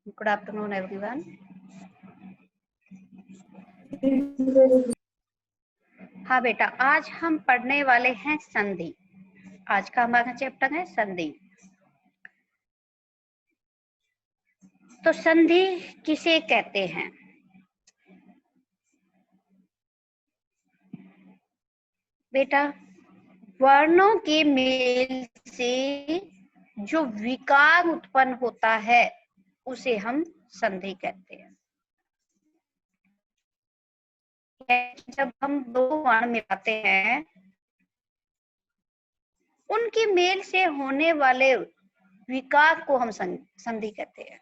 Good afternoon everyone. हाँ बेटा, आज हम पढ़ने वाले हैं संधि। आज का हमारा चैप्टर है संधि। तो संधि किसे कहते हैं? बेटा, वर्णों के मेल से जो विकार उत्पन्न होता है उसे हम संधि कहते हैं। जब हम दो वर्ण मिलाते हैं, उनके मेल से होने वाले विकार को हम संधि कहते हैं।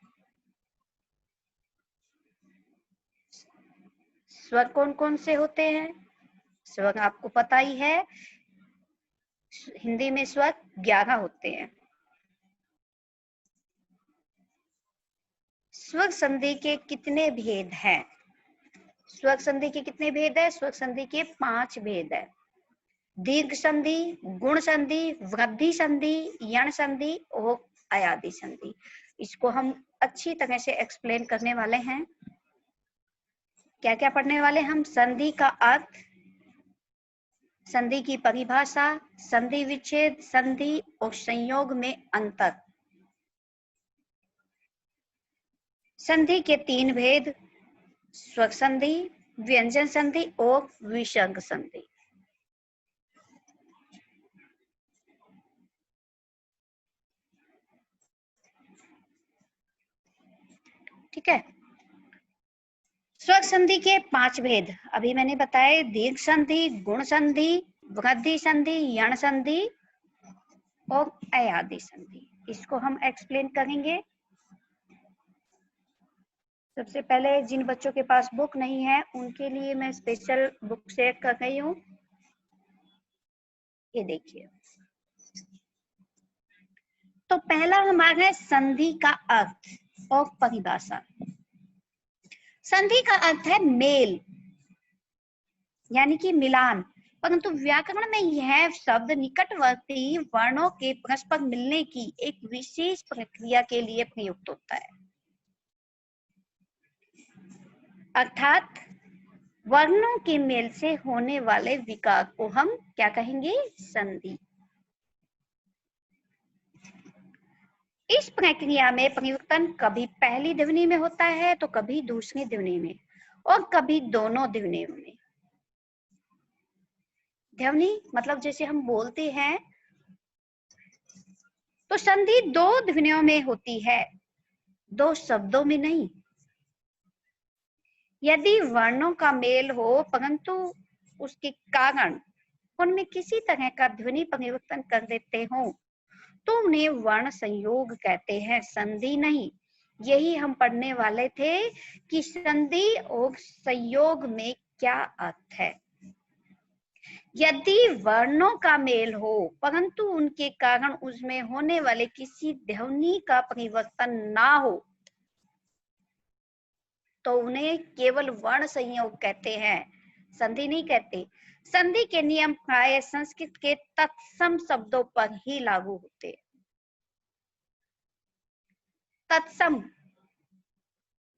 स्वर कौन कौन से होते हैं? स्वर आपको पता ही है, हिंदी में स्वर 11 होते हैं। स्वर संधि के कितने भेद हैं? स्वर संधि के कितने भेद है? स्वर संधि के 5 भेद है। दीर्घ संधि, गुण संधि, वृद्धि संधि, यण संधि और अयादि संधि। इसको हम अच्छी तरह से एक्सप्लेन करने वाले हैं। क्या क्या पढ़ने वाले हम? संधि का अर्थ, संधि की परिभाषा, संधि विच्छेद, संधि और संयोग में अंतर। संधि के 3 भेद, स्वर संधि, व्यंजन संधि और विसर्ग संधि। ठीक है। स्वर संधि के 5 भेद अभी मैंने बताए, दीर्घ संधि, गुण संधि, वृद्धि संधि, यण संधि और अयादि संधि। इसको हम एक्सप्लेन करेंगे। सबसे पहले जिन बच्चों के पास बुक नहीं है उनके लिए मैं स्पेशल बुक शेयर कर रही हूँ। ये देखिए। तो पहला हमारा है संधि का अर्थ और परिभाषा। संधि का अर्थ है मेल, यानी कि मिलान, परंतु व्याकरण में यह शब्द निकटवर्ती वर्णों के परस्पर मिलने की एक विशेष प्रक्रिया के लिए प्रयुक्त होता है। अर्थात वर्णों के मेल से होने वाले विकार को हम क्या कहेंगे? संधि। इस प्रक्रिया में परिवर्तन कभी पहली ध्वनि में होता है तो कभी दूसरी ध्वनि में और कभी दोनों ध्वनियों में। ध्वनि मतलब जैसे हम बोलते हैं तो संधि 2 ध्वनियों में होती है, 2 शब्दों में नहीं। यदि वर्णों का मेल हो परंतु उसके कारण उनमें किसी तरह का ध्वनि परिवर्तन कर देते हो तो उन्हें वर्ण संयोग कहते हैं, संधि नहीं। यही हम पढ़ने वाले थे कि संधि और संयोग में क्या अर्थ है। यदि वर्णों का मेल हो परंतु उनके कारण उसमें होने वाले किसी ध्वनि का परिवर्तन ना हो तो उन्हें केवल वर्ण संयोग कहते हैं, संधि नहीं कहते। संधि के नियम प्राय संस्कृत के तत्सम शब्दों पर ही लागू होते हैं। तत्सम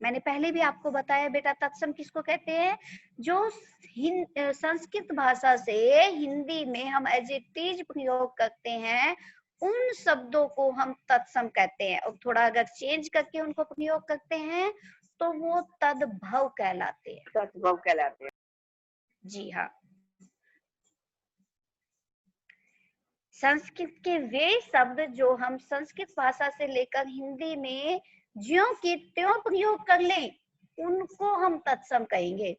मैंने पहले भी आपको बताया बेटा, तत्सम किसको कहते हैं? जो संस्कृत भाषा से हिंदी में हम एडजेक्टिव प्रयोग करते हैं उन शब्दों को हम तत्सम कहते हैं, और थोड़ा अगर चेंज करके उनको प्रयोग करते हैं तो वो तद्भव कहलाते हैं। तद्भव कहलाते हैं। जी हाँ। संस्कृत के वे शब्द जो हम संस्कृत भाषा से लेकर हिंदी में ज्यों के त्यों प्रयोग कर लें उनको हम तत्सम कहेंगे।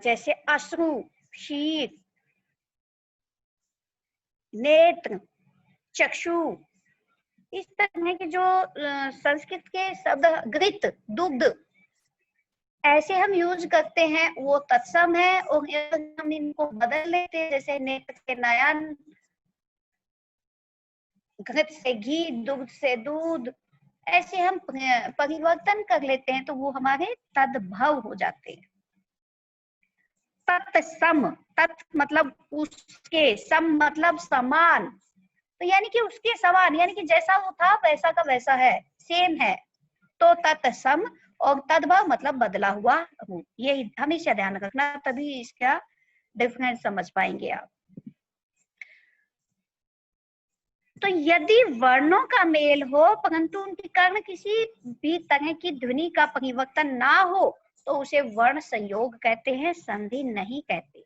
जैसे अश्रु, शीत, नेत्र, चक्षु, इस तरह के जो संस्कृत के शब्द, घृत, दुग्ध, ऐसे हम यूज करते हैं वो तत्सम है। और हम इनको बदल लेते हैं, जैसे नेत्र से नयन, घृत से घी, दुग्ध से दूध, ऐसे हम परिवर्तन कर लेते हैं तो वो हमारे तद्भव हो जाते हैं। तत्सम, तत् मतलब उसके, सम मतलब समान, तो यानी कि उसके समान, यानी कि जैसा वो था वैसा का वैसा है, सेम है। तो तत्सम और तद्भव मतलब बदला हुआ हूँ, ये हमेशा ध्यान रखना, तभी इसका डिफरेंस समझ पाएंगे आप। तो यदि वर्णों का मेल हो परंतु उनके कारण किसी भी तरह की ध्वनि का परिवर्तन ना हो तो उसे वर्ण संयोग कहते हैं, संधि नहीं कहते।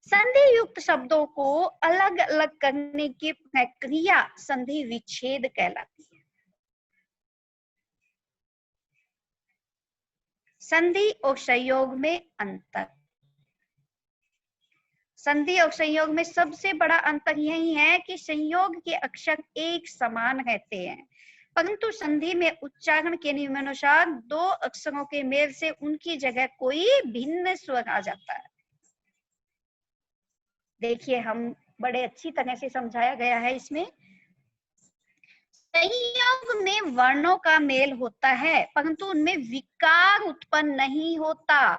संधि युक्त शब्दों को अलग अलग करने की प्रक्रिया संधि विच्छेद कहलाती है। संधि और संयोग में अंतर, संधि और संयोग में सबसे बड़ा अंतर यही है कि संयोग के अक्षर एक समान रहते हैं, परंतु संधि में उच्चारण के नियमानुसार दो अक्षरों के मेल से उनकी जगह कोई भिन्न स्वर आ जाता है। देखिए हम बड़े अच्छी तरह से समझाया गया है इसमें। संयोग में वर्णों का मेल होता है परंतु उनमें विकार उत्पन्न नहीं होता,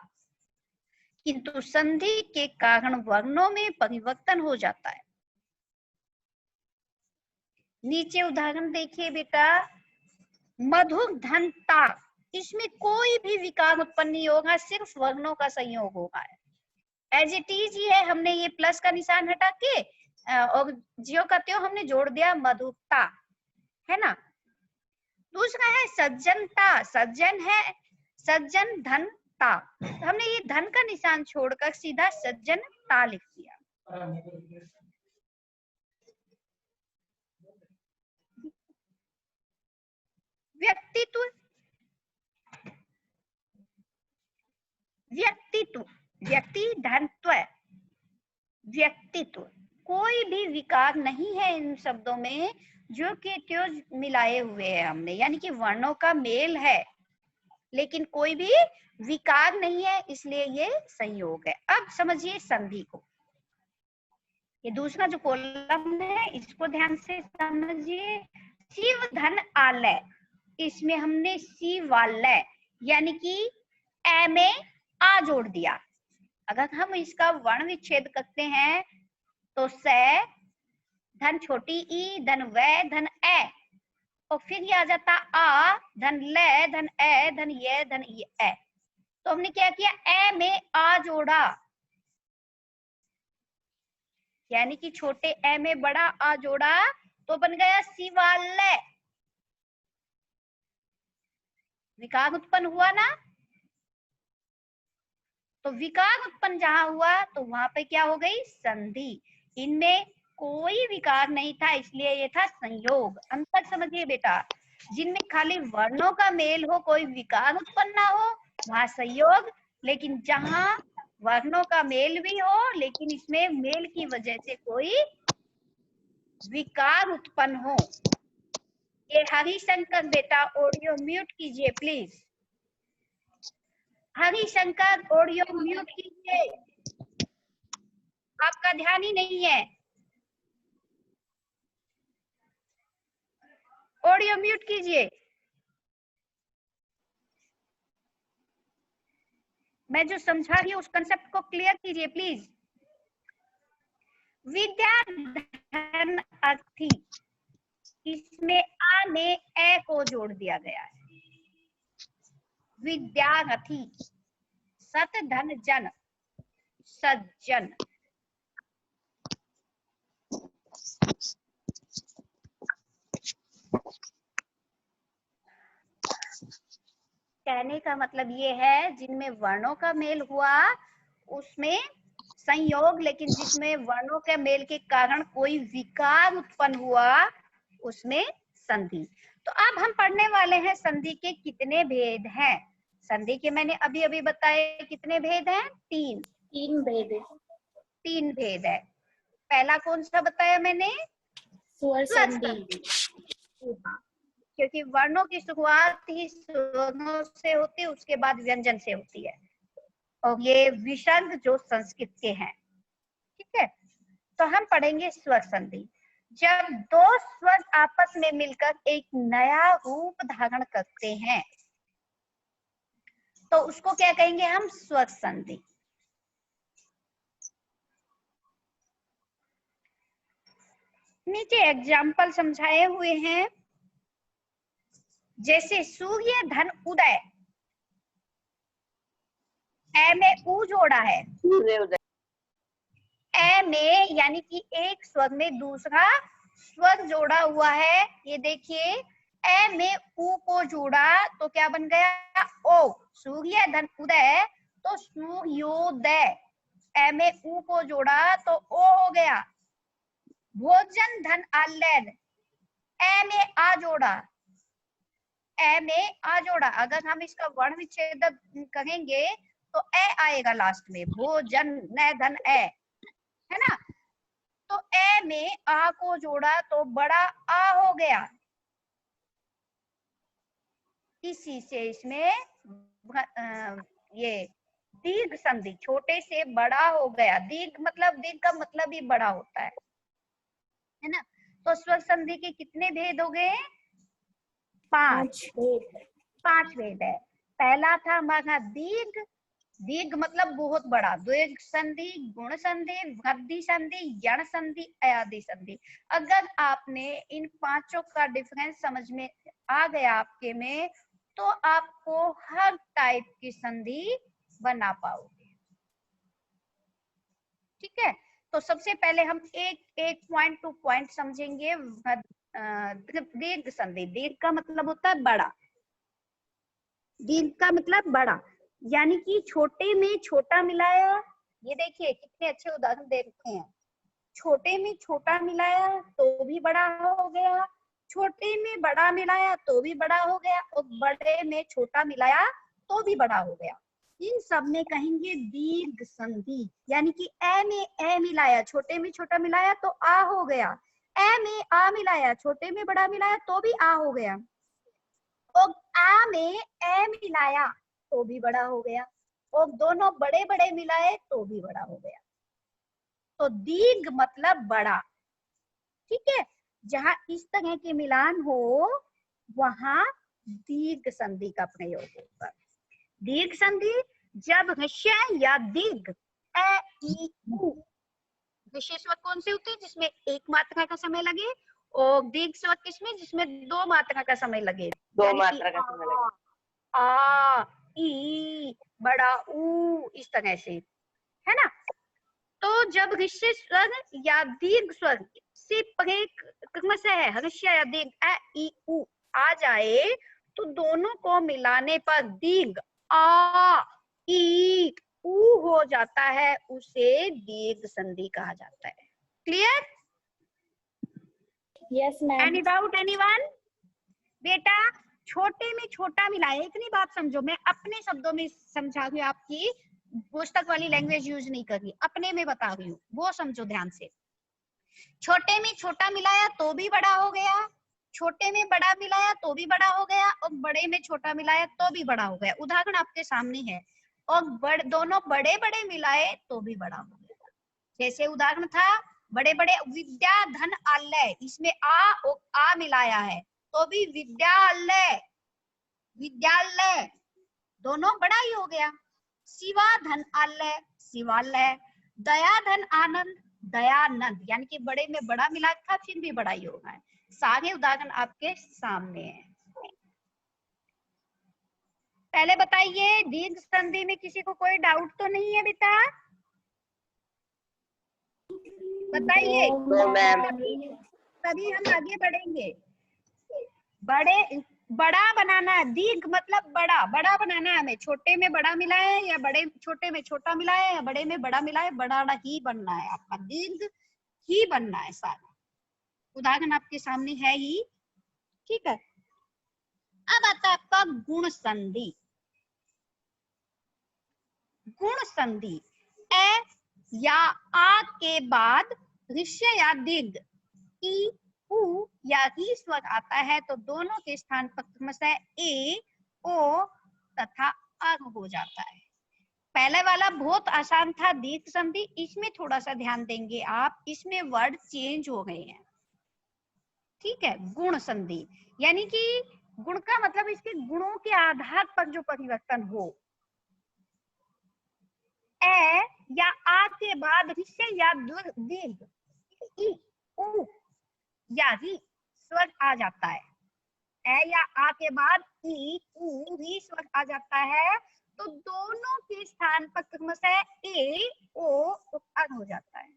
किंतु संधि के कारण वर्णों में परिवर्तन हो जाता है। नीचे उदाहरण देखिए बेटा, मधुर धन ता, इसमें कोई भी विकार उत्पन्न नहीं होगा, सिर्फ वर्णों का संयोग होगा। एज इट इज ही है, हमने ये प्लस का निशान हटा के और जियो का त्यों हमने जोड़ दिया मधुरता, है ना। दूसरा है सज्जनता, सज्जन है, सज्जन धन ता, तो हमने ये धन का निशान छोड़कर सीधा सज्जनता लिख दिया। व्यक्तित्व, व्यक्तित्व, व्यक्ति धनत्व, व्यक्तित्व, कोई भी विकार नहीं है इन शब्दों में, जो कि त्यों मिलाए हुए हैं हमने, यानी कि वर्णों का मेल है लेकिन कोई भी विकार नहीं है, इसलिए ये संयोग है। अब समझिए संधि को, ये दूसरा जो कॉलम है इसको ध्यान से समझिए। शिव धन आलय, इसमें हमने शिवालय यानी कि ए में आ जोड़ दिया। अगर हम इसका वर्ण विच्छेद करते हैं तो से धन छोटी ई धन वै धन ए, और फिर ये आ जाता आ धन ले धन ए धन ये धन ये ए। तो हमने क्या किया, ए में आ जोड़ा, यानी कि छोटे ए में बड़ा आ जोड़ा तो बन गया शिवालय। विकार उत्पन्न हुआ ना, तो विकार उत्पन्न जहां हुआ तो वहां पे क्या हो गई, संधि। इनमें कोई विकार नहीं था इसलिए ये था संयोग। अंतर समझिए बेटा, जिनमें खाली वर्णों का मेल हो, कोई विकार उत्पन्न ना हो, वहां संयोग, लेकिन जहां वर्णों का मेल भी हो लेकिन इसमें मेल की वजह से कोई विकार उत्पन्न हो। ये हरिशंकर बेटा ऑडियो म्यूट कीजिए प्लीज, हरिशंकर ऑडियो म्यूट कीजिए, आपका ध्यान ही नहीं है, ऑडियो म्यूट कीजिए। मैं जो समझा रही हूँ उस कंसेप्ट को क्लियर कीजिए प्लीज। विद्या धन अर्थी, इसमें आ में ए को जोड़ दिया गया है। विद्यार्थी, सत धन जन, सज्जन। कहने का मतलब ये है जिनमें वर्णों का मेल हुआ उसमें संयोग, लेकिन जिसमें वर्णों के मेल के कारण कोई विकार उत्पन्न हुआ उसमें संधि। तो अब हम पढ़ने वाले हैं संधि के कितने भेद हैं। संधि के मैंने अभी अभी बताए कितने भेद हैं, तीन भेद है। तीन भेद है। पहला कौन सा बताया मैंने, स्वर संधि, क्योंकि वर्णों की शुरुआत ही स्वरों से होती है, उसके बाद व्यंजन से होती है, और ये विसर्ग जो संस्कृत के हैं, ठीक है। तो हम पढ़ेंगे स्वर संधि। जब दो स्वर आपस में मिलकर एक नया रूप धारण करते हैं तो उसको क्या कहेंगे हम, स्वर संधि। नीचे एग्जाम्पल समझाए हुए हैं, जैसे सूर्य धन उदय, ए में ऊ जोड़ा है, सूर्य उदय, ए में यानी कि एक स्वर में दूसरा स्वर जोड़ा हुआ है। ये देखिए, ए में ऊ को जोड़ा तो क्या बन गया, ओ। सूर्य धन उदय तो सूर्योदय, ए में ऊ को जोड़ा तो ओ हो गया। भोजन धन आलेन, ए में आ जोड़ा, ए में आ जोड़ा, अगर हम इसका वर्ण विच्छेद करेंगे तो ए आएगा लास्ट में, भोजन न धन ए, है ना। तो ए में आ को जोड़ा तो बड़ा आ हो गया। इसी से इसमें ये दीर्घ संधि, छोटे से बड़ा हो गया। दीर्घ का मतलब ही बड़ा होता है ना। तो स्वर संधि के कितने भेद हो गए, 5 भेद है। पहला था हमारा दीर्घ, दीर्घ मतलब बहुत बड़ा, दीर्घ संधि, गुण संधि, वृद्धि संधि, यण संधि, अयादि संधि। अगर आपने इन पांचों का डिफरेंस समझ में आ गया आपके में, तो आपको हर टाइप की संधि बना पाओगे। ठीक है, तो सबसे पहले हम एक पॉइंट टू पॉइंट समझेंगे। दीर्घ संधि, दीर्घ का मतलब होता है बड़ा, दीर्घ का मतलब बड़ा, यानी कि छोटे में छोटा मिलाया। ये देखिए कितने अच्छे उदाहरण दे रखे हैं। छोटे में छोटा मिलाया तो भी बड़ा हो गया, छोटे में बड़ा मिलाया तो भी बड़ा हो गया, और बड़े में छोटा मिलाया तो भी बड़ा हो गया। इन सब में कहेंगे दीर्घ संधि। यानी कि ए में ए मिलाया, छोटे में छोटा मिलाया तो आ हो गया, ए में आ मिलाया, छोटे में बड़ा मिलाया तो भी आ हो गया, और आ में ए मिलाया तो भी बड़ा हो गया, और दोनों बड़े बड़े मिलाए तो भी बड़ा हो गया। तो दीर्घ मतलब बड़ा। ठीक है, जहां इस तरह के मिलान हो वहां दीर्घ संधि का प्रयोग होगा। दीर्घ संधि जब ह्रस्व या दीर्घ ए ई उ, ह्रस्व स्वर कौन से होते हैं जिसमें एक मात्रा का समय लगे, और दीर्घ स्वर किसमें जिसमें 2 मात्रा का समय लगे, 2 मात्रा का समय लगे, आ ई बड़ा ऊ, इस तरह से, है ना। तो जब ह्रस्व स्वर या दीर्घ स्वर से परे क्रमशः है ह्रस्व या दीर्घ ए ई उ आ जाए तो दोनों को मिलाने पर दीर्घ आ ई उ हो जाता है, उसे दीर्घ संधि कहा जाता है। Clear? Yes ma'am. Any doubt anyone? बेटा छोटे में छोटा मिलाए, इतनी बात समझो, मैं अपने शब्दों में समझा रही हूँ, आपकी पुस्तक वाली लैंग्वेज यूज नहीं कर रही, अपने में बता रही हूँ, वो समझो ध्यान से। छोटे में छोटा मिलाया तो भी बड़ा हो गया, छोटे में बड़ा मिलाया तो भी बड़ा हो गया, और बड़े में छोटा मिलाया तो भी बड़ा हो गया। उदाहरण आपके सामने है, और दोनों बड़े बड़े मिलाए तो भी बड़ा हो गया। जैसे उदाहरण था बड़े बड़े विद्या धन आलय, इसमें आ और आ मिलाया है तो भी विद्यालय, विद्यालय दोनों बड़ा ही हो गया। शिवा धन आलय, शिवालय, दया धन आनंद, दयानंद, यानी कि बड़े में बड़ा मिला था फिर भी बड़ा ही होगा। सारे उदाहरण आपके सामने हैं। पहले बताइए दीर्घ संधि में किसी को कोई डाउट तो नहीं है बेटा? बताइए, तो मैम तभी हम आगे बढ़ेंगे। बड़ा बनाना है, दीर्घ मतलब बड़ा, बड़ा बनाना है हमें। छोटे में बड़ा मिला है या बड़े छोटे में छोटा मिला है या बड़े में बड़ा मिला है, बड़ा ही बनना है आपका, दीर्घ ही बनना है सारा। उदाहरण आपके सामने है ही। ठीक है, अब आता है आपका गुण संधि। गुण संधि ए या आ के बाद ह्रस्व या दीर्घ ई उ या ई स्वर आता है तो दोनों के स्थान पर क्रमशः ए ओ तथा अ हो जाता है। पहले वाला बहुत आसान था दीर्घ संधि, इसमें थोड़ा सा ध्यान देंगे आप, इसमें वर्ड चेंज हो गए हैं। ठीक है, गुण संधि यानी कि गुण का मतलब इसके गुणों के आधार पर जो परिवर्तन हो। ए या आ के बाद ह्रस्व या दीर्घ ई उ या री स्वर आ जाता है, ए या आ के बाद ई ऊ री स्वर आ जाता है, तो दोनों के स्थान पर क्रमशः ए ओ उपअग हो जाता है।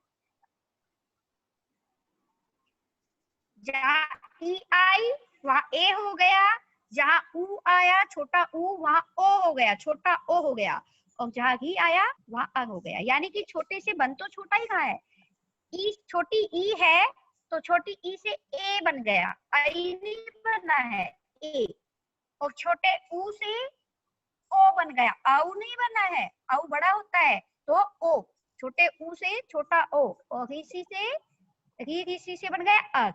जहाँ ई आई वहां ए हो गया, जहाँ ऊ आया छोटा ऊ वहां ओ हो गया, छोटा ओ हो गया, और जहाँ ही आया वहां अग हो गया। यानी कि छोटे से बन तो छोटा ही रहा है, ई छोटी ई है तो छोटी ई से ए बन गया, आई नहीं बना है ए, और छोटे ऊ से ओ बन गया, आउ नहीं बना है, आउ बड़ा होता है तो ओ, छोटे ऊ से छोटा ओ, और ऋषि से ऋषि से बन गया अग।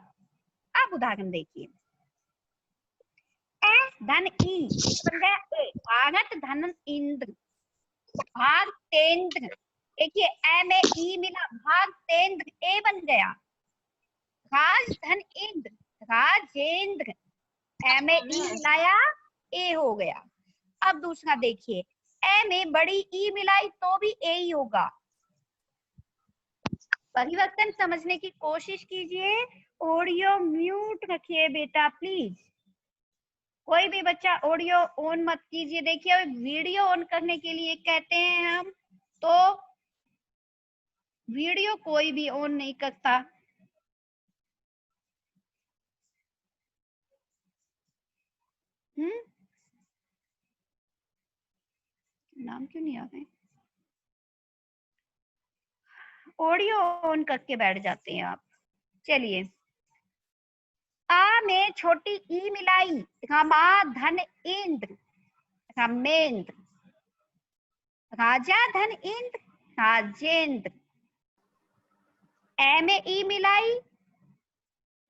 अब उदाहरण देखिए, ए धन ई बन गया ए, भारत धन इंद्र, भाग तेंद्र, देखिए ए में ई मिला, भाग तेंद्र ए बन गया, राज धन इंद्र राजेंद्र, ए में ई मिलाया ए हो गया। अब दूसरा देखिए, ए में बड़ी ई मिलाई तो भी ए ही होगा। परिवर्तन समझने की कोशिश कीजिए। ऑडियो म्यूट रखिए बेटा प्लीज, कोई भी बच्चा ऑडियो ऑन मत कीजिए। देखिए वीडियो ऑन करने के लिए कहते हैं हम, तो वीडियो कोई भी ऑन नहीं करता। नाम क्यों नहीं आ रहे? ऑडियो ऑन करके बैठ जाते हैं आप। चलिए, आ में छोटी ई मिलाई, रमा धन इंद्र रमेंद्र, राजा धन इंद्र राजेंद्र, ए में ई मिलाई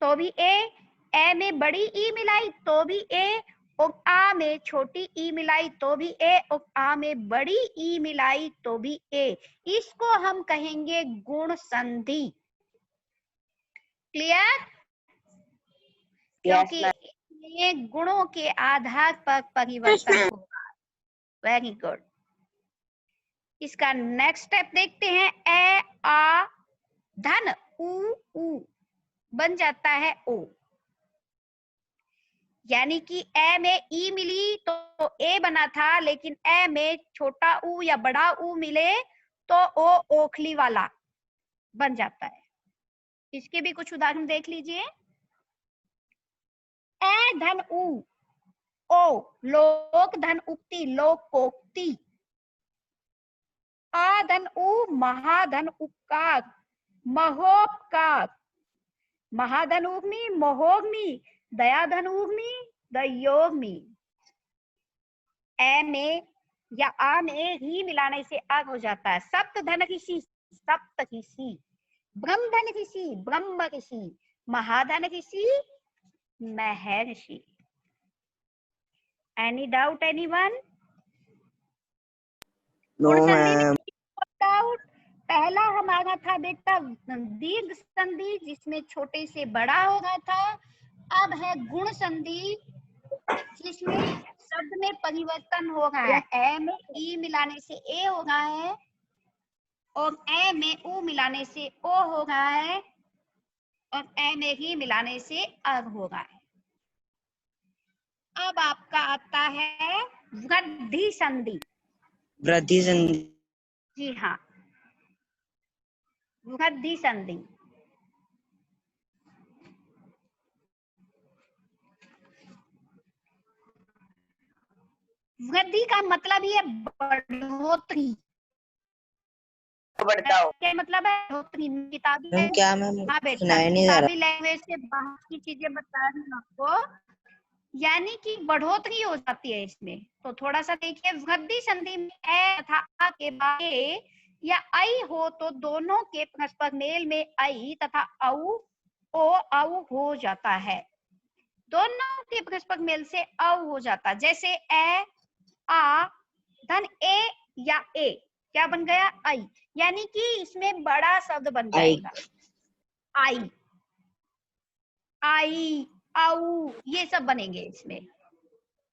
तो भी ए में बड़ी ई मिलाई तो भी ए, और आ में छोटी ई मिलाई तो भी ए, और आ में बड़ी ई मिलाई तो भी ए। इसको हम कहेंगे गुण संधि। क्लियर? क्योंकि ये गुणों के आधार पर परिवर्तन होगा। Very good. इसका नेक्स्ट स्टेप देखते हैं, ए आ धन ऊ बन जाता है ओ, यानी कि ए में ई मिली तो ए बना था, लेकिन ए में छोटा ऊ या बड़ा ऊ मिले तो ओ ओखली वाला बन जाता है। इसके भी कुछ उदाहरण देख लीजिए। ए धन ऊ ओ, लोक धन उक्ति लोकोक्ति, आ धन ऊ महाधन उपकार महोपकार, महाधन उग्मी महोग्मी, दया धन उग्मी दयोग्मी। ए में या आ में ही मिलाने से अग हो जाता है। सप्त धन ऋषि सप्त ऋषि, ब्रह्म धन ऋषि ब्रह्म ऋषि, महाधन ऋषि महर्षि। Any doubt anyone? No ma'am. Doubt? पहला हमारा था बेटा दीर्घ संधि, जिसमें छोटे से बड़ा हो गया था। अब है गुण संधि, जिसमें शब्द में परिवर्तन हो रहा है। ए में ई मिलाने से ए हो रहा है, और ए में ऊ मिलाने से ओ हो रहा है, और ए में ही मिलाने से अग हो रहा है। अब आपका आता है वृद्धि संधि। वृद्धि संधि। जी हाँ, वृद्धि संधि। वृद्धि का मतलब ही है बढ़ोतरी। बढ़ता हो। क्या मतलब है? बढ़ोतरी। किताबी मैम क्या मैम हाँ बेटा, सुनाई नहीं दे रहा। किताबी लैंग्वेज से बाहर की चीजें बता रही हूँ आपको, यानी कि बढ़ोतरी हो जाती है इसमें। तो थोड़ा सा देखिए, वृद्धि संधि में ए तथा आ के बाद ए या आई हो तो दोनों के परस्पर मेल में आई तथा औ ओ औ हो जाता है। दोनों के परस्पर मेल से औ हो जाता है। जैसे ए आ धन ए या ए क्या बन गया? आई, यानी कि इसमें बड़ा शब्द बन जाएगा। आई आई आउ ये सब बनेंगे इसमें,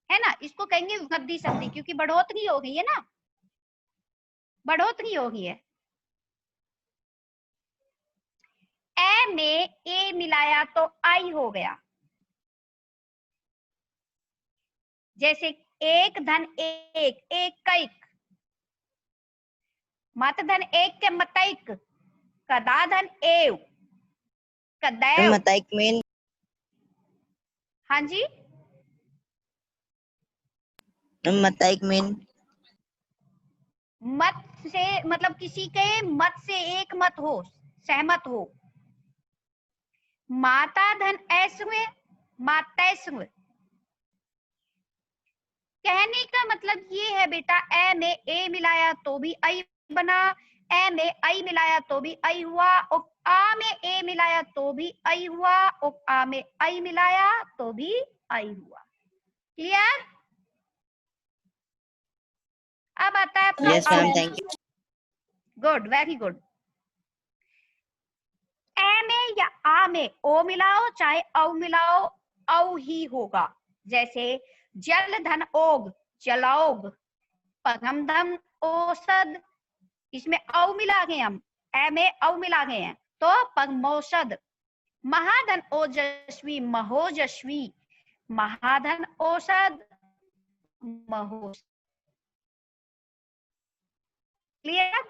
है ना। इसको कहेंगे वृद्धि संधि, क्योंकि बढ़ोतरी हो गई है ना, बढ़ोतरी हो गई है। ए में ए मिलाया तो आई हो गया। जैसे एक धन एक, एक कैक, मत धन एक के मतैक, कदा धन एव, कदैव। मताइक में हाँ जी, मताइक में मत से मतलब किसी के मत से एक मत हो, सहमत हो। माता धन ऐस्व, मातैस्व। कहने का मतलब ये है बेटा, ए में ए मिलाया तो भी आई बना, ए में आई मिलाया तो भी आई हुआ, और आ में ए मिलाया तो भी आई हुआ, और आ में आई मिलाया तो भी आई हुआ। क्लियर? अब आता है अपना yes ma'am, thank you. Good, very good. ए में या आ में ओ मिलाओ चाहे औ मिलाओ, औ ही होगा। जैसे जल धन ओग, जलौग, पगम धन औषध, इसमें औ मिला गए हम, ए में औ मिला गए हैं तो पगमौषध। महाधन ओजस्वी, महोजस्वी, महाधन औषध, महोषध। क्लियर?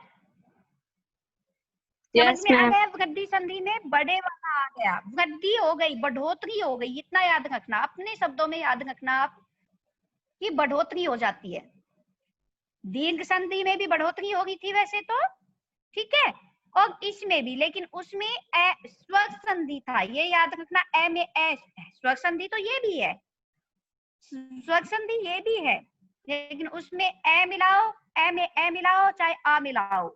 समझ में आ गया? वृद्धि संधि में बड़े वाला आ गया, वृद्धि हो गई, बढ़ोतरी हो गई, इतना याद रखना, अपने शब्दों में याद रखना आप कि बढ़ोतरी हो जाती है। दीर्घ संधि में भी बढ़ोतरी हो गई थी वैसे तो, ठीक है, और इसमें भी, लेकिन उसमें स्वर संधि था, ये याद रखना। ए में ए स्वर संधि तो ये भी है, स्वर संधि ये भी है, लेकिन उसमें ए मिलाओ, ए में ए मिलाओ चाहे आ मिलाओ,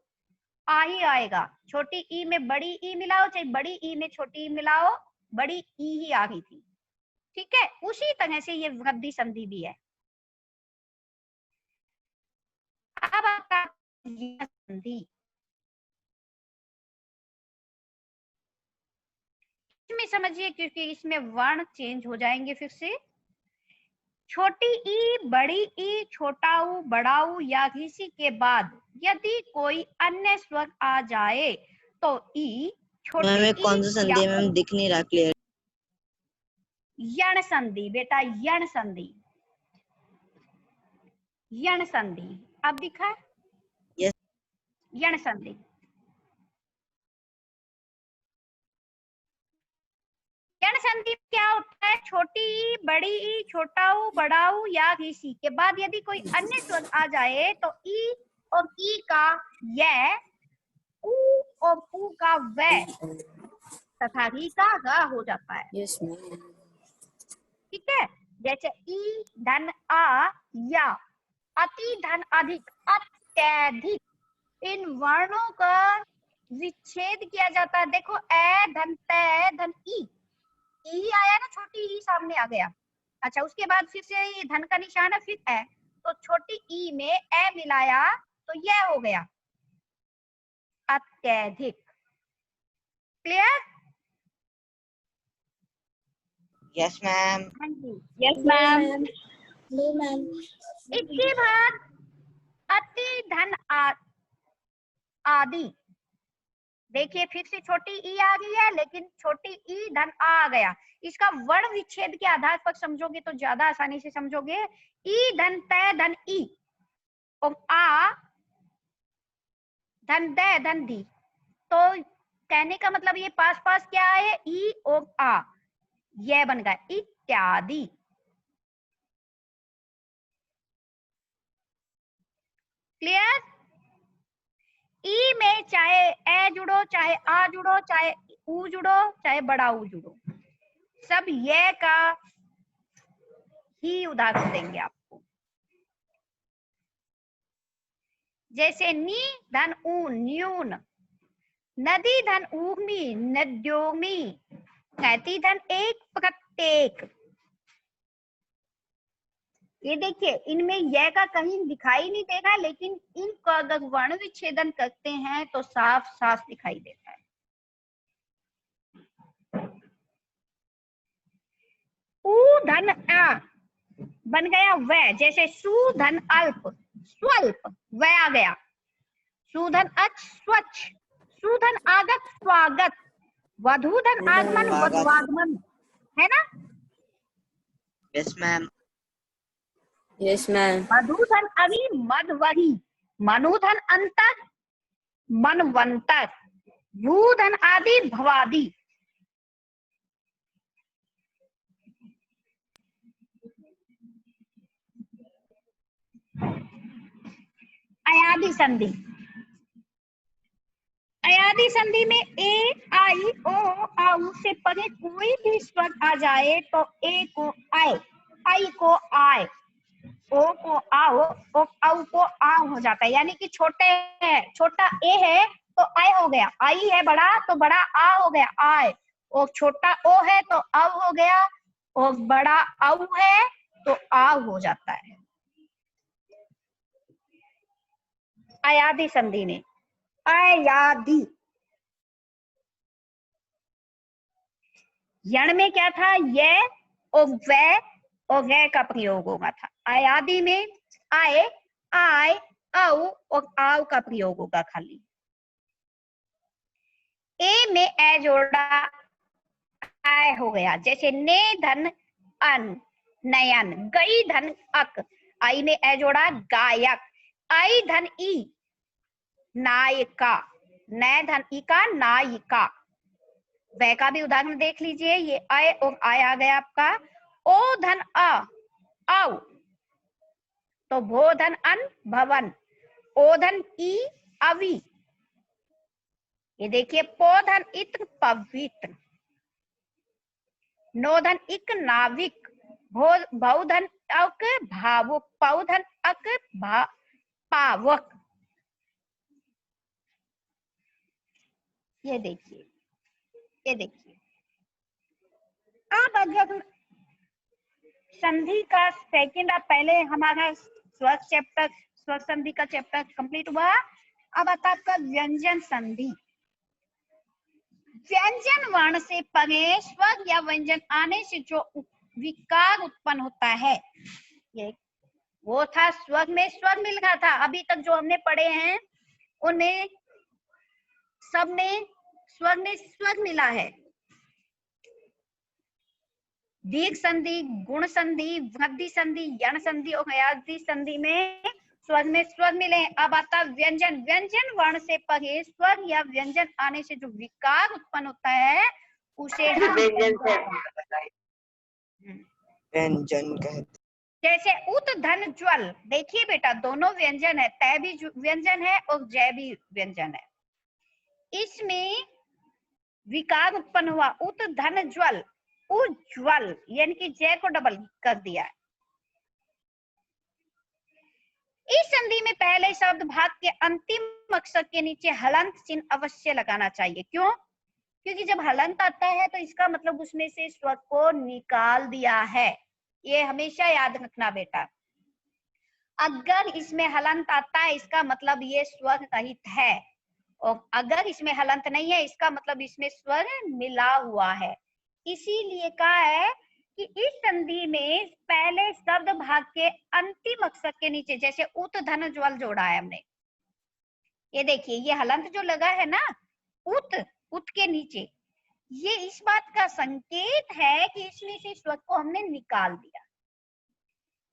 आ ही आएगा। छोटी ई में बड़ी ई मिलाओ चाहे बड़ी ई में छोटी ई मिलाओ, बड़ी ई ही आ गई थी, ठीक है। उसी तरह से ये वृद्धि संधि भी है। अब आता है संधि। इसमें समझिए, क्योंकि इसमें वर्ण चेंज हो जाएंगे फिर से। छोटी ई, बड़ी ई, छोटा ऊ, बड़ा ऊ या किसी के बाद यदि कोई अन्य स्वर आ जाए तो ई, छोटी मैम ई कौन सा संधि है मैम, दिख नहीं रहा क्लियर। यण संधि बेटा, यण संधि, यण संधि। अब दिखा है? यस। यण संधि। यण संधि क्या होता है? छोटी ई, बड़ी ई, छोटा ऊ, बड़ा ऊ या किसी के बाद यदि कोई अन्य स्वर आ जाए तो ई और ई का य, ऊ और ऊ का व तथा री का ग हो जाता है। Yes ma'am. ठीक है, जैसे ई धन आ या, अति धन अधिक, अत्यधिक, इन वर्णों का विच्छेद किया जाता है। देखो ए धन तै धन ई, ई आया ना, छोटी ई सामने आ गया। अच्छा, उसके बाद फिर से ये धन का निशान है, फिर ए, तो छोटी ई में ए मिलाया तो यह हो गया अत्यधिक। क्लियर? Yes ma'am. हाँ जी, यस मैम। No ma'am. इसके बाद अति धन आदि। देखिए फिर से छोटी ई आ गई है, लेकिन छोटी ई धन आ गया। इसका वर्ण विच्छेद के आधार पर समझोगे तो ज्यादा आसानी से समझोगे। ई धन तै धन ई और आ धन दै धन दी, तो कहने का मतलब ये पास पास क्या है, ई और आ, यह बन गया इत्यादि। क्लियर? ई में चाहे ए जुड़ो, चाहे आ जुड़ो, चाहे ऊ जुड़ो, चाहे बड़ा ऊ जुड़ो, सब ये का ही उदाहरण देंगे आपको। जैसे नी धन ऊ, न्यून, नदी धन ऊर्मी, नद्योमी, कहती धन एक, प्रत्येक। ये देखिए, इनमें यह का कहीं दिखाई नहीं दे रहा, लेकिन इनका अगर वर्ण विच्छेदन करते हैं तो साफ साफ दिखाई देता है। ऊ धन आ बन गया वह, जैसे सु धन अल्प, स्वल्प, वह आ गया। सुधन अच, स्वच्छ, सुधन आगत, स्वागत, वधूधन आगमन वधवागमन है ना। Yes ma'am. Yes ma'am. मधुधन अभी मधवही, मनुधन अंतर मनवंतर, भूधन आदि भवादि। अयादि संधि, अयादि संधि में ए आई ओ आउ से परे कोई भी स्वर आ जाए तो ए को आए, आई को आए, ओ को आओ, ओ औ को आ हो जाता है। यानी कि छोटा ए है तो आई हो गया, आई है बड़ा तो बड़ा आ हो गया आय, और छोटा ओ है तो औ हो गया, और बड़ा औ है तो आ हो जाता है अयादि संधि में। अयादि यण में क्या था, ये और वै और गै का प्रयोग होगा था। अयादि में आए, आय, औ और आव का प्रयोग होगा खाली। ए में ए जोड़ा आय हो गया, जैसे ने धन अन नयन, गई धन अक, आई में ए जोड़ा गायक, आई धन ई नायिका, नय धन ई का नायिका। वह का भी उदाहरण देख लीजिए, ये आय और आय आ गया आपका। ओ धन अ औ, तो भो धन अन भवन, ओ धन ई अवि, ये देखिए पो धन इत्र पवित्र, नो धन इक नाविक, भौ धन अक भावुक, पौ धन अक पावक। ये देखिए, ये देखिए। अब अगर संधि का सेकंड, पहले हमारा स्वर चैप्टर, स्वर संधि का चैप्टर कंप्लीट हुआ। अब आता आपका व्यंजन संधि। व्यंजन वर्ण से परे स्वर या व्यंजन आने से जो विकार उत्पन्न होता है, ये वो था स्वर में स्वर मिल रहा था। अभी तक जो हमने पढ़े हैं उनमें सब में स्वर में स्वर मिला है। दीर्घ संधि, गुण संधि, वृद्धि संधि, यण संधि और अयादि संधि में स्वर में स्वर मिले। अब आता व्यंजन। व्यंजन वर्ण से परे स्वर या व्यंजन आने से जो विकार उत्पन्न होता है उसे हम व्यंजन कहते। जैसे उत धन ज्वल, देखिए बेटा दोनों व्यंजन है, तय भी व्यंजन है और जय भी व्यंजन है। इसमें विकार उत्पन्न हुआ, उत धन ज्वल, उज्ज्वल यानी कि जय को डबल कर दिया है। इस संधि में पहले शब्द भाग के अंतिम अक्षर के नीचे हलंत चिन्ह अवश्य लगाना चाहिए। क्यों? क्योंकि जब हलंत आता है तो इसका मतलब उसमें से स्वर को निकाल दिया है। ये हमेशा याद रखना बेटा। अगर इसमें हलंत आता है इसका मतलब ये स्वर रहित है, और अगर इसमें हलंत नहीं है इसका मतलब इसमें स्वर मिला हुआ है। इसीलिए कहा है कि इस संधि में पहले शब्द भाग के अंतिम अक्षर के नीचे, जैसे उत धन ज्वल जोड़ा है हमने, ये देखिए ये हलंत जो लगा है ना उत के नीचे, ये इस बात का संकेत है कि इसमें से स्वर को हमने निकाल दिया।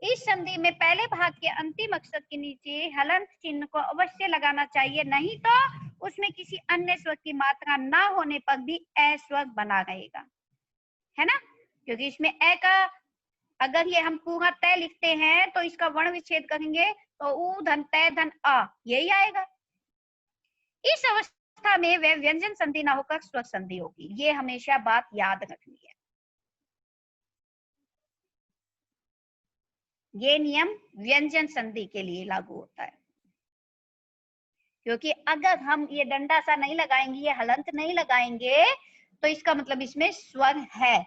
इस संधि में पहले भाग के अंतिम अक्षर के नीचे हलंत चिन्ह को अवश्य लगाना चाहिए, नहीं तो उसमें किसी अन्य स्वर की मात्रा ना होने पर भी ए स्वर बना रहेगा, है ना। क्योंकि इसमें ए का अगर ये हम पूरा तय लिखते हैं तो इसका वर्ण विच्छेद करेंगे तो उ धन तय धन अ यही आएगा। इस अवस्था में वह व्यंजन संधि ना होकर स्वर संधि होगी। ये हमेशा बात याद रखनी है। ये नियम व्यंजन संधि के लिए लागू होता है, क्योंकि अगर हम ये डंडा सा नहीं लगाएंगे, ये हलंत नहीं लगाएंगे तो इसका मतलब इसमें स्वर है,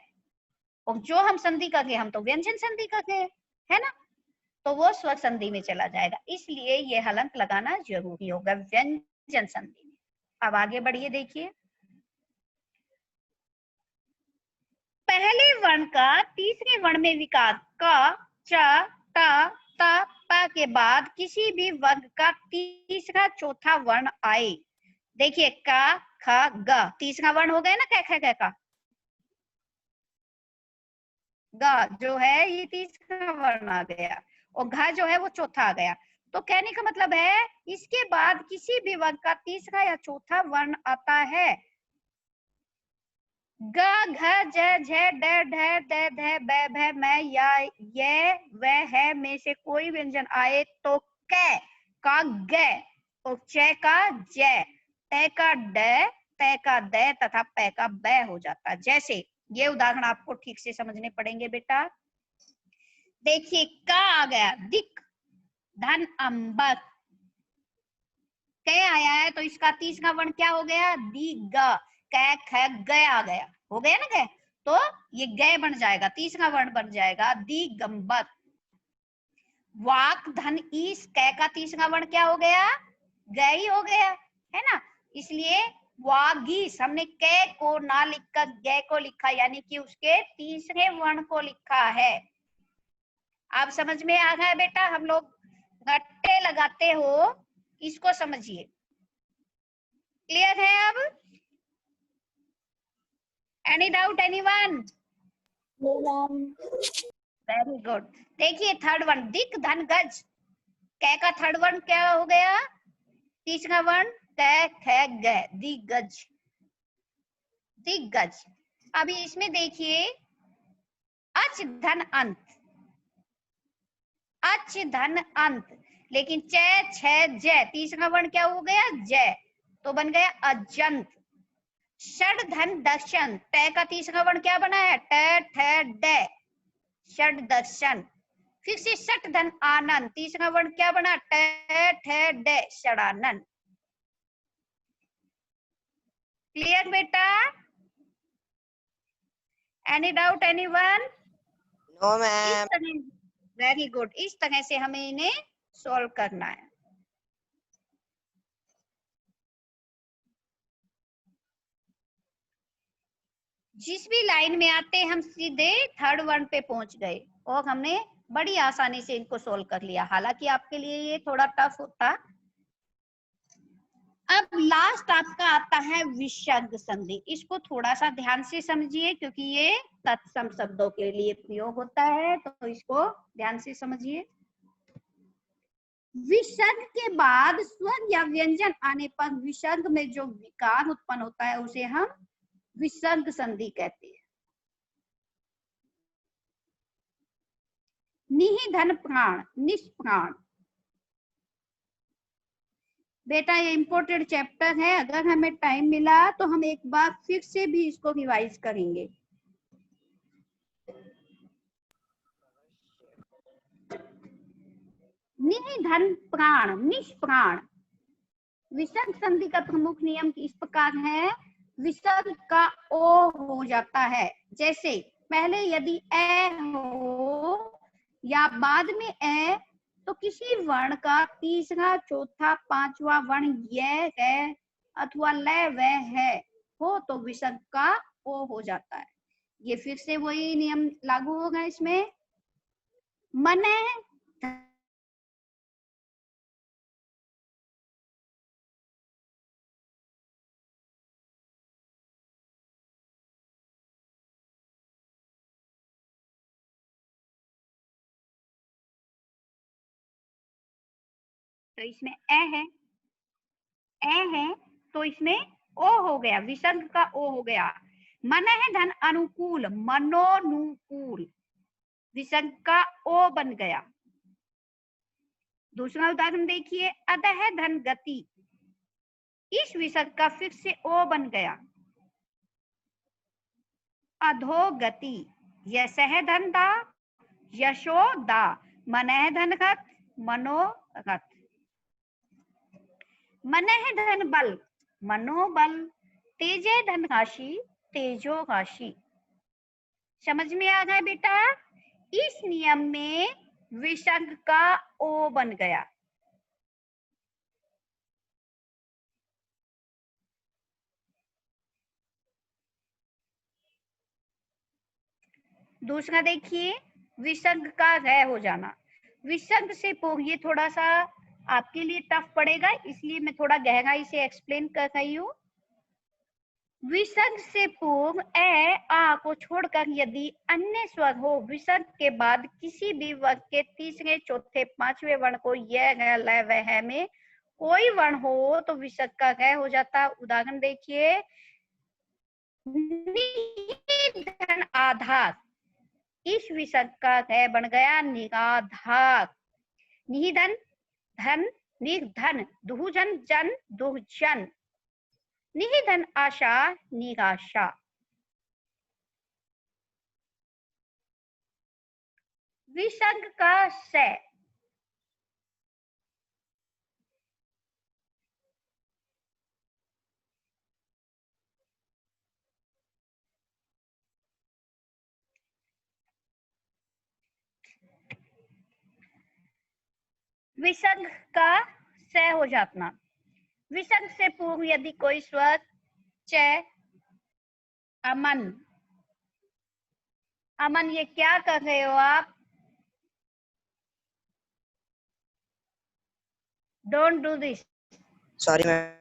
और जो हम संधि कर रहे हैं हम तो व्यंजन संधि कर रहे हैं, है ना, तो वो स्वर संधि में चला जाएगा। इसलिए ये हलंत लगाना जरूरी होगा व्यंजन संधि में। अब आगे बढ़िए, देखिए पहले वर्ण का तीसरे वर्ण में विकार क, च, ट, त, प के बाद किसी भी वर्ग का तीसरा चौथा वर्ण आए। देखिए का ख ग तीसरा वर्ण हो गया ना, क ख ग का ग जो है ये तीसरा वर्ण आ गया और घ जो है वो चौथा आ गया। तो कहने का मतलब है इसके बाद किसी भी वर्ग का तीसरा या चौथा वर्ण आता है, ग घ ज झ ड ढ द ध ब भ म या ये व है में से कोई व्यंजन आए तो क का ग और च का ज त का ड त का द तथा प का ब हो जाता है। जैसे ये उदाहरण आपको ठीक से समझने पड़ेंगे बेटा। देखिए का आ गया दिक धन अंबर, क आया है तो इसका तीसरा वर्ण क्या हो गया, दी ग, क ख ग आ गया, हो गया ना ग, तो ये ग बन जाएगा, तीसरा वर्ण बन जाएगा दिगंबर। वाक धन ईस, क का तीसरा वर्ण क्या हो गया, ग ही हो गया है ना, इसलिए वागीस हमने क को ना लिखकर ग को लिखा, यानी कि उसके तीसरे वर्ण को लिखा है। आप समझ में आ गया बेटा, हम लोग रट्टे लगाते हो, इसको समझिए। क्लियर है अब? Any doubt anyone? Very good. देखिए थर्ड वन दिक धन गज, कै का थर्ड वर्ण क्या हो गया, तीसरा वर्ण कै ख ग, दिग्गज दिग्गज। अभी इसमें देखिए अच धन अंत, अच धन अंत, लेकिन च छ ज तीसरा वर्ण क्या हो गया ज, तो बन गया अजंत। षड धन दर्शन, ट का तीसरा वर्ण क्या बना है ट ठ ड, षड दर्शन। फिर से षट धन आनंद, तीसरा वर्ण क्या बना ट ठ ड, षडानंद। क्लियर बेटा? Any doubt anyone? No ma'am. Very good, इस तरह से हमें इन्हें सॉल्व करना है। जिस भी लाइन में आते हम सीधे थर्ड वन पे पहुंच गए और हमने बड़ी आसानी से इनको सोल्व कर लिया, हालांकि आपके लिए ये थोड़ा टफ होता। अब लास्ट आपका आता है विसर्ग संधि, इसको थोड़ा सा ध्यान से समझिए क्योंकि ये तत्सम शब्दों के लिए प्रयोग होता है, तो इसको ध्यान से समझिए। विसर्ग के बाद स्वर या व्यंजन आने पर विसर्ग में जो विकार उत्पन्न होता है उसे हम विसर्ग संधि कहते हैं। निहि धन प्राण, निष्प्राण, बेटा ये इंपोर्टेंट चैप्टर है, अगर हमें टाइम मिला तो हम एक बार फिर से भी इसको रिवाइज करेंगे। निहि धन प्राण, निष्प्राण, विसर्ग संधि का प्रमुख नियम इस प्रकार है, विसर्ग का ओ हो जाता है, जैसे पहले यदि ए हो या बाद में ए, तो किसी वर्ण का तीसरा चौथा पांचवा वर्ण य है अथवा ल व है हो तो विसर्ग का ओ हो जाता है। ये फिर से वही नियम लागू होगा इसमें। मने तो इसमें ए है तो इसमें ओ हो गया, विसर्ग का ओ हो गया। मन है धन अनुकूल, मनोनुकूल, विसर्ग का ओ बन गया। दूसरा उदाहरण देखिए, अधः धन गति, इस विसर्ग का फिर से ओ बन गया। अधोगति, यशः धन दा, यशोदा, मनः धन गत, मनोगत। मनः धन बल, मनोबल, तेजे धन राशि, तेजो राशि। समझ में आ गया बेटा? इस नियम में विसर्ग का ओ बन गया। दूसरा देखिए, विसर्ग का रह हो जाना, विसर्ग से ये थोड़ा सा आपके लिए टफ पड़ेगा, इसलिए मैं थोड़ा गहराई से एक्सप्लेन कर रही हूँ। विसर्ग से पूर्व ए आ को छोड़कर यदि अन्य स्वर हो, विसर्ग के बाद किसी भी वर्ग के तीसरे, चौथे, पांचवें वर्ण को य, ग, ल, व, ह में कोई वर्ण हो तो विसर्ग का ग हो जाता। उदाहरण देखिए, निधन आधार, इस विसर्ग का ग बन गया निराधार। निधन धन, निर्धन, दुहजन जन, दुहजन। निधन आशा, निराशा। विसर्ग का से, विसर्ग का से हो जाना। विसर्ग से पूर्व यदि कोई स्वर च, अमन, अमन ये क्या कर रहे हो आप? Don't do this. Sorry ma'am.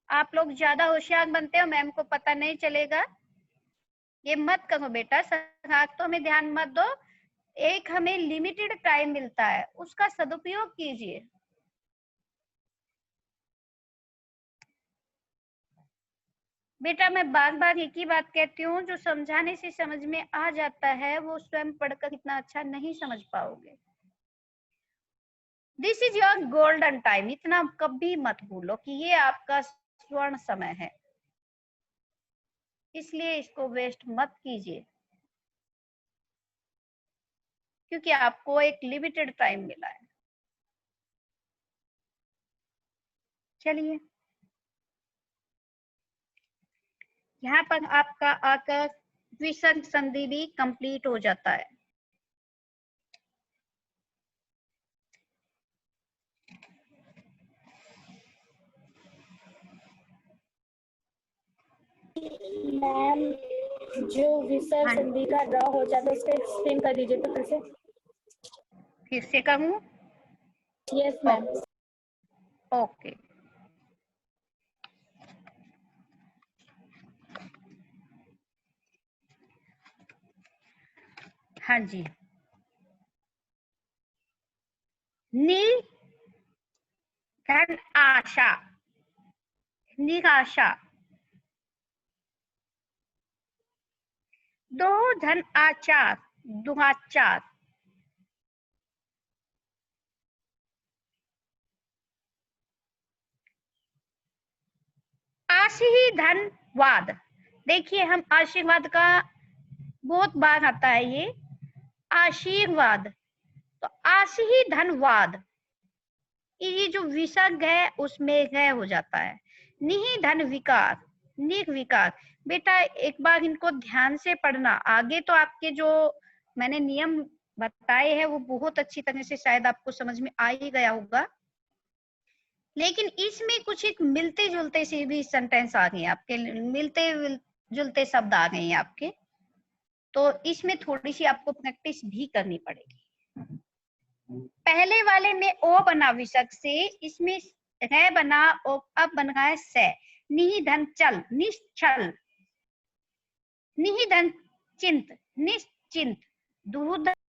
आप लोग ज्यादा होशियार बनते हो, मैम को पता नहीं चलेगा। ये मत करो बेटा, शरारतों में ध्यान मत दो। एक हमें लिमिटेड टाइम मिलता है, उसका सदुपयोग कीजिए। बेटा मैं बार बार एक ही बात कहती हूँ, जो समझाने से समझ में आ जाता है वो स्वयं पढ़कर इतना अच्छा नहीं समझ पाओगे। This is your golden time, इतना कभी मत भूलो कि ये आपका स्वर्ण समय है, इसलिए इसको वेस्ट मत कीजिए, क्योंकि आपको एक लिमिटेड टाइम मिला है। चलिए, यहाँ पर आपका आकर विसर्ग संधि भी कंप्लीट हो जाता है। मैम जो विसर्ग संधि का ड्रॉ हो जाता है उसका एक्सप्लेन कर दीजिए तो फिर से कहूँ? Yes ma'am. ओके, हाँ जी। नी धन आशा, निराशा। दो धन आचार, दुराचार। आशी धन वाद, देखिए हम आशीर्वाद का बहुत बार आता है ये आशीर्वाद, तो आशी धनवाद, ये जो विसर्ग है उसमें ग हो जाता है। निहि धन विकार, निर्विकार। बेटा एक बार इनको ध्यान से पढ़ना, आगे तो आपके जो मैंने नियम बताए हैं वो बहुत अच्छी तरह से शायद आपको समझ में आ ही गया होगा, लेकिन इसमें कुछ एक मिलते जुलते से भी सेंटेंस आ गए आपके, मिलते जुलते शब्द आ गए हैं आपके, तो इसमें थोड़ी सी आपको प्रैक्टिस भी करनी पड़ेगी। पहले वाले में ओ बना विसर्ग से, इसमें है बना और अब बन रहा है से। निहि धन चल, निश्चल। निहि धन चिंत, निश्चिंत। दुह